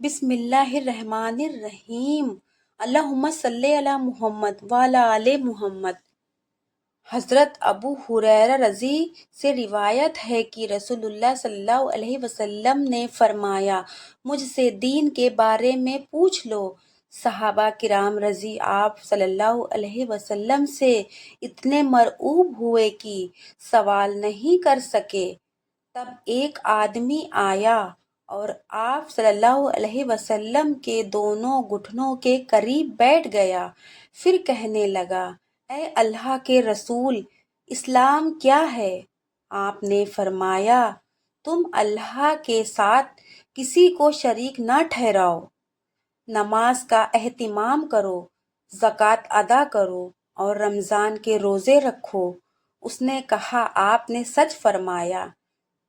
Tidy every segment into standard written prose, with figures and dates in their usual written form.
بسم اللہ الرحمن الرحیم۔ اللہم صلی علی محمد وعلی آل محمد۔ حضرت ابو ہریرہ رضی سے روایت ہے کہ رسول اللہ صلی اللہ علیہ وسلم نے فرمایا، مجھ سے دین کے بارے میں پوچھ لو۔ صحابہ کرام رضی آپ صلی اللہ علیہ وسلم سے اتنے مرعوب ہوئے کہ سوال نہیں کر سکے۔ تب ایک آدمی آیا اور آپ صلی اللہ علیہ وسلم کے دونوں گھٹنوں کے قریب بیٹھ گیا، پھر کہنے لگا، اے اللہ کے رسول، اسلام کیا ہے؟ آپ نے فرمایا، تم اللہ کے ساتھ کسی کو شریک نہ ٹھہراؤ، نماز کا اہتمام کرو، زکوٰۃ ادا کرو اور رمضان کے روزے رکھو۔ اس نے کہا، آپ نے سچ فرمایا۔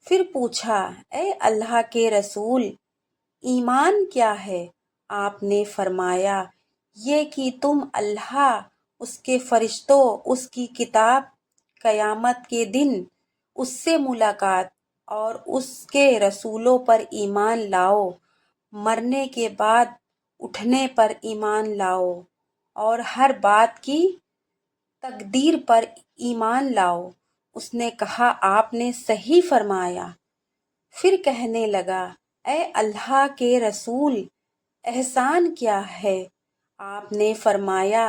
پھر پوچھا، اے اللہ کے رسول، ایمان کیا ہے؟ آپ نے فرمایا، یہ کہ تم اللہ، اس کے فرشتوں، اس کی کتاب، قیامت کے دن، اس سے ملاقات اور اس کے رسولوں پر ایمان لاؤ، مرنے کے بعد اٹھنے پر ایمان لاؤ اور ہر بات کی تقدیر پر ایمان لاؤ۔ اس نے کہا، آپ نے صحیح فرمایا۔ پھر کہنے لگا، اے اللہ کے رسول، احسان کیا ہے؟ آپ نے فرمایا،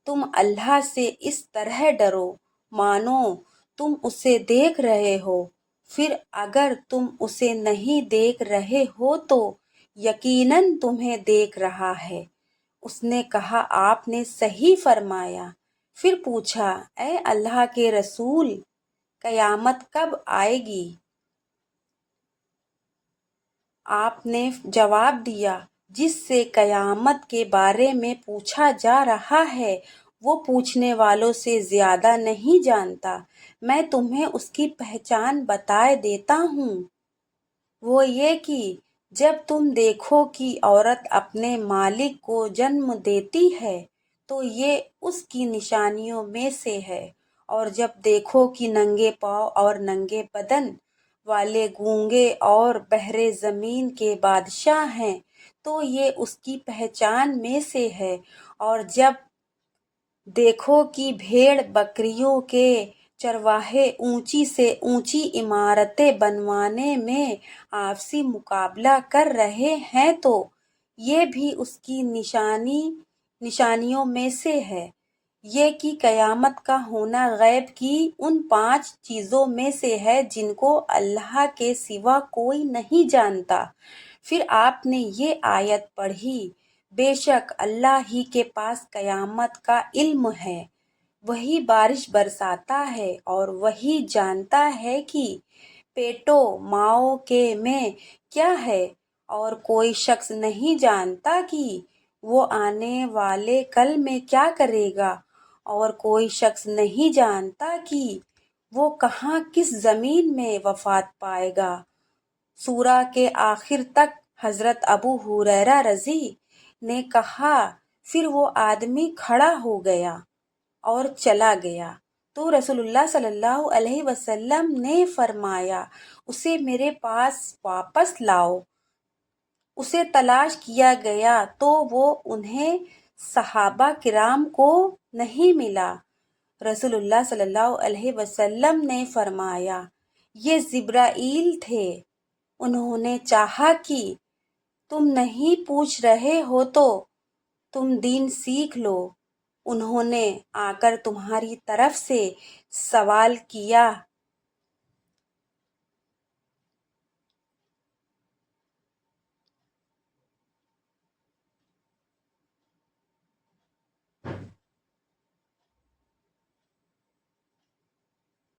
تم اللہ سے اس طرح ڈرو مانو تم اسے دیکھ رہے ہو، پھر اگر تم اسے نہیں دیکھ رہے ہو تو یقیناً تمہیں دیکھ رہا ہے۔ اس نے کہا، آپ نے صحیح فرمایا۔ پھر پوچھا، اے اللہ کے رسول، قیامت کب آئے گی؟ آپ نے جواب دیا، جس سے قیامت کے بارے میں پوچھا جا رہا ہے وہ پوچھنے والوں سے زیادہ نہیں جانتا۔ میں تمہیں اس کی پہچان بتائے دیتا ہوں۔ وہ یہ کہ جب تم دیکھو کہ عورت اپنے مالک کو جنم دیتی ہے تو یہ اس کی نشانیوں میں سے ہے، اور جب دیکھو کہ ننگے پاؤں اور ننگے بدن والے گونگے اور بحر زمین کے بادشاہ ہیں تو یہ اس کی پہچان میں سے ہے، اور جب دیکھو کہ بھیڑ بکریوں کے چرواہے اونچی سے اونچی عمارتیں بنوانے میں آپسی مقابلہ کر رہے ہیں تو یہ بھی اس کی نشانیوں میں سے ہے۔ یہ کہ قیامت کا ہونا غیب کی ان 5 چیزوں میں سے ہے جن کو اللہ کے سوا کوئی نہیں جانتا۔ پھر آپ نے یہ آیت پڑھی، بے شک اللہ ہی کے پاس قیامت کا علم ہے، وہی بارش برساتا ہے اور وہی جانتا ہے کہ پیٹوں ماؤں کے میں کیا ہے، اور کوئی شخص نہیں جانتا کہ وہ آنے والے کل میں کیا کرے گا، اور کوئی شخص نہیں جانتا کہ وہ کہاں کس زمین میں وفات پائے گا۔ سورہ کے آخر تک حضرت ابو ہریرہ رضی نے کہا، پھر وہ آدمی کھڑا ہو گیا اور چلا گیا تو رسول اللہ صلی اللہ علیہ وسلم نے فرمایا، اسے میرے پاس واپس لاؤ۔ اسے تلاش کیا گیا تو وہ انہیں صحابہ کرام کو نہیں ملا۔ رسول اللہ صلی اللہ علیہ وسلم نے فرمایا، یہ جبرائیل تھے، انہوں نے چاہا کہ تم نہیں پوچھ رہے ہو تو تم دین سیکھ لو۔ انہوں نے آ کر تمہاری طرف سے سوال کیا